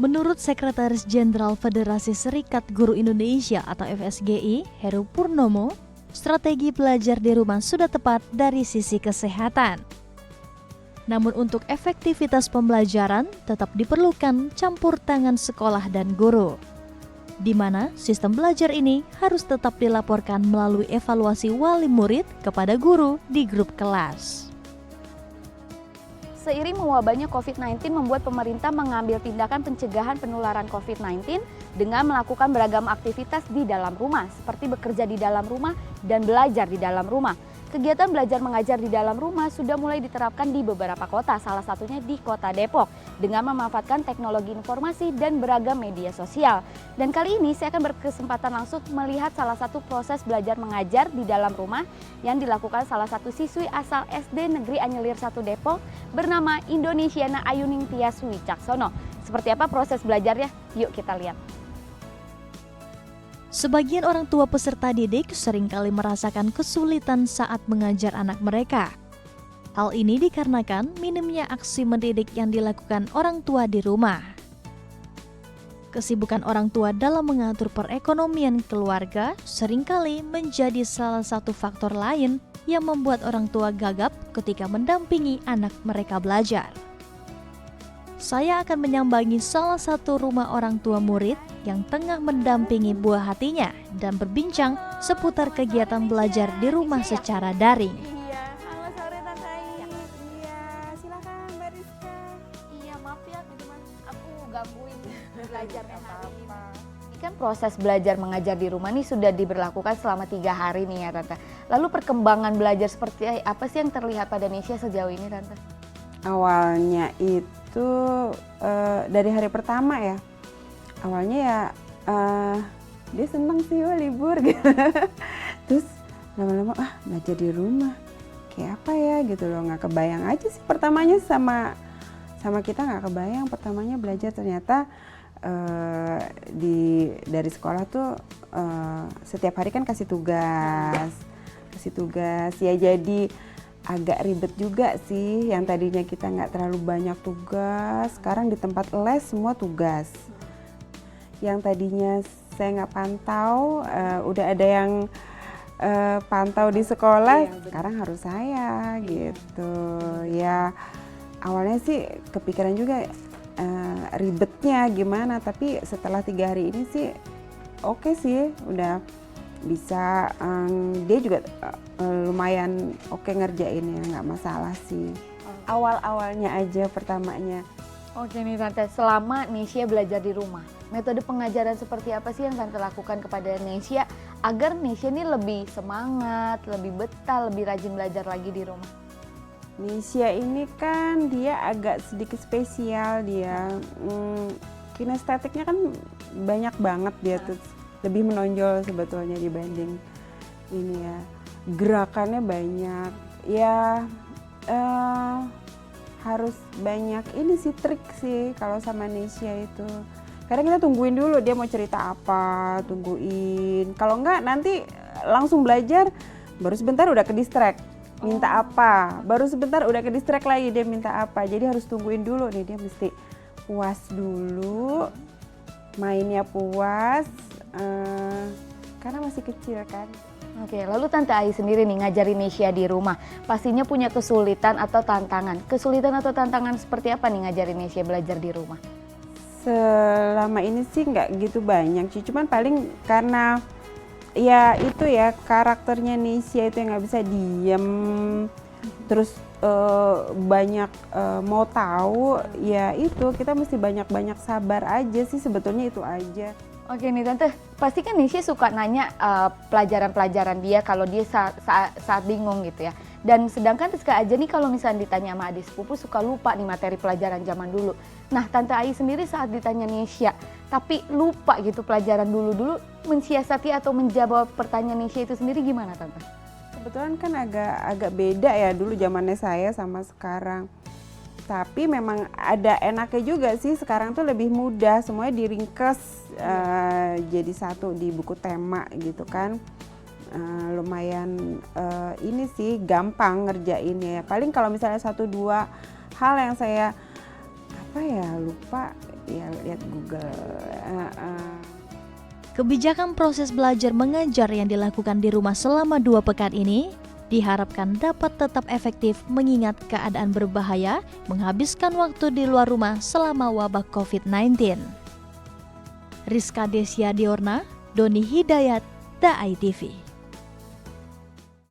Menurut Sekretaris Jenderal Federasi Serikat Guru Indonesia atau FSGI, Heru Purnomo, strategi belajar di rumah sudah tepat dari sisi kesehatan. Namun untuk efektivitas pembelajaran tetap diperlukan campur tangan sekolah dan guru, di mana sistem belajar ini harus tetap dilaporkan melalui evaluasi wali murid kepada guru di grup kelas. Seiring mewabahnya COVID-19 membuat pemerintah mengambil tindakan pencegahan penularan COVID-19 dengan melakukan beragam aktivitas di dalam rumah, seperti bekerja di dalam rumah dan belajar di dalam rumah. Kegiatan belajar mengajar di dalam rumah sudah mulai diterapkan di beberapa kota, salah satunya di Kota Depok, dengan memanfaatkan teknologi informasi dan beragam media sosial. Dan kali ini saya akan berkesempatan langsung melihat salah satu proses belajar mengajar di dalam rumah yang dilakukan salah satu siswi asal SD Negeri Anyelir 1 Depok bernama Indonesiana Ayuning Tias Wicaksono. Seperti apa proses belajarnya? Yuk kita lihat. Sebagian orang tua peserta didik seringkali merasakan kesulitan saat mengajar anak mereka. Hal ini dikarenakan minimnya aksi mendidik yang dilakukan orang tua di rumah. Kesibukan orang tua dalam mengatur perekonomian keluarga seringkali menjadi salah satu faktor lain yang membuat orang tua gagap ketika mendampingi anak mereka belajar. Saya akan menyambangi salah satu rumah orang tua murid yang tengah mendampingi buah hatinya dan berbincang seputar kegiatan belajar di rumah secara daring. Iya, halo sore Tante Ai. Iya, silakan Mbak Rizka. Iya, maaf ya teman-teman, aku gangguin belajarnya hari ini. Apa-apa. Ini kan proses belajar mengajar di rumah nih sudah diberlakukan selama 3 hari nih ya Tante. Lalu perkembangan belajar seperti apa sih yang terlihat pada Nesya sejauh ini Tante? Awalnya itu dari hari pertama ya. Awalnya ya dia senang sih libur gitu. Terus lama-lama belajar di rumah kayak apa ya gitu loh, nggak kebayang aja sih pertamanya sama kita nggak kebayang pertamanya belajar ternyata dari sekolah tuh setiap hari kan kasih tugas ya, jadi agak ribet juga sih. Yang tadinya kita nggak terlalu banyak tugas, sekarang di tempat les semua tugas. Yang tadinya saya nggak pantau, udah ada yang pantau di sekolah, sekarang harus saya gitu. Ya awalnya sih kepikiran juga ribetnya gimana, tapi setelah 3 hari ini sih oke sih, udah bisa. Dia juga lumayan oke ngerjainnya, nggak masalah sih. Awal-awalnya aja pertamanya. Oke nih Tante, selama Nesya belajar di rumah, metode pengajaran seperti apa sih yang Tante lakukan kepada Nesya agar Nesya ini lebih semangat, lebih betah, lebih rajin belajar lagi di rumah? Nesya ini kan dia agak sedikit spesial, dia kinestetiknya kan banyak banget, dia tuh lebih menonjol sebetulnya dibanding ini ya. Gerakannya banyak, ya harus banyak ini sih trik sih kalau sama Nesya itu. Kadang kita tungguin dulu dia mau cerita apa, tungguin. Kalau enggak nanti langsung belajar, baru sebentar udah ke distract, minta apa. Baru sebentar udah ke distract lagi, dia minta apa. Jadi harus tungguin dulu nih, dia mesti puas dulu, mainnya puas, karena masih kecil kan. Oke, lalu Tante Ai sendiri nih ngajarin Nesya di rumah, pastinya punya kesulitan atau tantangan. Kesulitan atau tantangan seperti apa nih ngajarin Nesya belajar di rumah? Selama ini sih nggak gitu banyak sih, cuman paling karena ya itu ya karakternya Nesya itu yang nggak bisa diem, terus banyak mau tahu, ya itu kita mesti banyak-banyak sabar aja sih, sebetulnya itu aja. Oke nih Tante, pasti kan Nesya suka nanya pelajaran-pelajaran dia kalau dia saat bingung gitu ya. Dan sedangkan Rizka aja nih kalau misalnya ditanya sama adik sepupu suka lupa nih materi pelajaran zaman dulu. Nah Tante Ai sendiri saat ditanya Nesya, tapi lupa gitu pelajaran dulu-dulu, mensiasati atau menjawab pertanyaan Nesya itu sendiri gimana Tante? Kebetulan kan agak beda ya dulu zamannya saya sama sekarang. Tapi memang ada enaknya juga sih, sekarang tuh lebih mudah, semuanya diringkes jadi satu di buku tema gitu kan. Lumayan ini sih gampang ngerjainnya. Paling kalau misalnya 1-2 hal yang saya lupa, ya lihat Google. Kebijakan proses belajar mengajar yang dilakukan di rumah selama 2 pekan ini diharapkan dapat tetap efektif mengingat keadaan berbahaya menghabiskan waktu di luar rumah selama wabah COVID-19. Rizka Desia Diorna, Doni Hidayat, DAI TV.